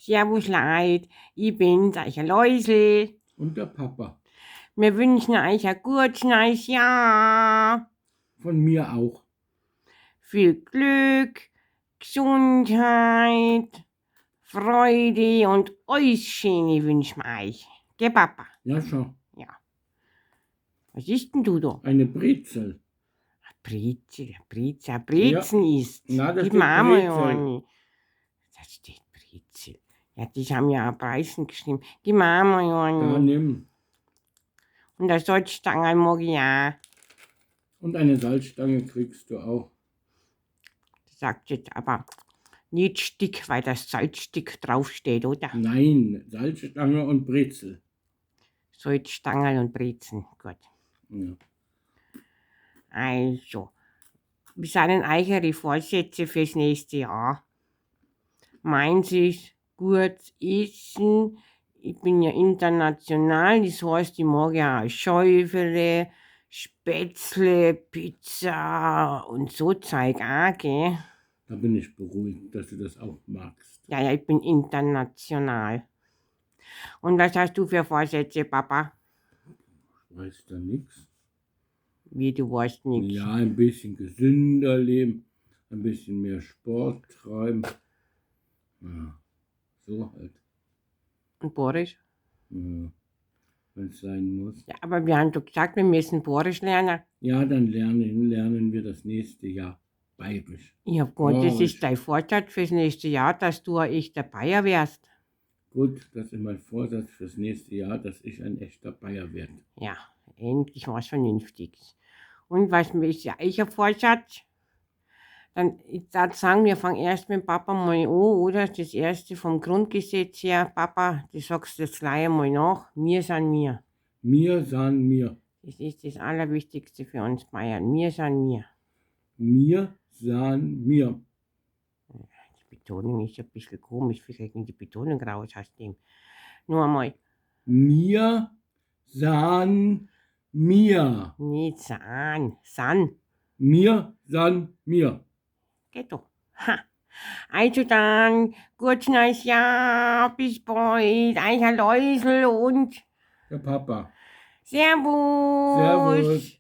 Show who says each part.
Speaker 1: Servus Leid, ich bin's, euch Läusel.
Speaker 2: Und der Papa.
Speaker 1: Wir wünschen euch ein gutes neues Jahr.
Speaker 2: Von mir auch.
Speaker 1: Viel Glück, Gesundheit, Freude und alles Schöne wünschen wir euch. Gell, Papa?
Speaker 2: Ja, schon.
Speaker 1: Ja. Was isst denn du da?
Speaker 2: Eine Brezel.
Speaker 1: Brezen isst.
Speaker 2: Na, da
Speaker 1: Gib
Speaker 2: steht
Speaker 1: mir auch mal
Speaker 2: Brezel.
Speaker 1: eine. Da steht Brezel. Ja, das haben ja auch Preisen geschrieben. Gib mir auch mal
Speaker 2: Da
Speaker 1: eine.
Speaker 2: nimm.
Speaker 1: Und eine Salzstange mag ich auch.
Speaker 2: Und eine Salzstange kriegst du auch.
Speaker 1: Das sagt jetzt aber nicht Stick, weil das Salzstick draufsteht, oder?
Speaker 2: Nein, Salzstange und Brezel.
Speaker 1: Salzstangerl und Brezen. Gut.
Speaker 2: Ja.
Speaker 1: Also, wie sind denn eure Vorsätze fürs nächste Jahr? Meins ist gut essen. Ich bin ja international, das heißt, ich mag ja auch Schäufele, Spätzle, Pizza und so Zeug auch, gell?
Speaker 2: Da bin ich beruhigt, dass du das auch magst.
Speaker 1: Ja, ich bin international. Und was hast du für Vorsätze, Papa?
Speaker 2: Weißt du nichts?
Speaker 1: Wie, du weißt nichts.
Speaker 2: Ja, ein bisschen gesünder leben, ein bisschen mehr Sport treiben. Ja, so halt.
Speaker 1: Und Boris?
Speaker 2: Ja, wenn es sein muss.
Speaker 1: Ja, aber wir haben doch gesagt, wir müssen Boris lernen.
Speaker 2: Ja, dann lernen wir das nächste Jahr Bayerisch.
Speaker 1: Ja gut, das
Speaker 2: Borisch.
Speaker 1: ist dein Vorsatz fürs nächste Jahr, dass du ein echter Bayer wärst.
Speaker 2: Gut, das ist mein Vorsatz fürs nächste Jahr, dass ich ein echter Bayer werde.
Speaker 1: Ja, endlich was Vernünftiges. Und was ist ja ein Vorsatz? Dann, ich würde sagen, wir fangen erst mit Papa mal an, oder? Das erste vom Grundgesetz her. Papa, du sagst jetzt gleich einmal nach. Wir sind wir.
Speaker 2: Mir san mir.
Speaker 1: Das ist das Allerwichtigste für uns Bayern. Wir sind wir.
Speaker 2: Mir san mir.
Speaker 1: Die Betonung ist ein bisschen komisch. Wir kriegen die Betonung raus aus dem. Nur einmal.
Speaker 2: Mir san mir.
Speaker 1: Nicht san. San.
Speaker 2: Mir san mir.
Speaker 1: Geht doch. Ha. Also dann, gutes neues Jahr, bis bald, euer Läusel und
Speaker 2: Der Papa.
Speaker 1: Servus.
Speaker 2: Servus.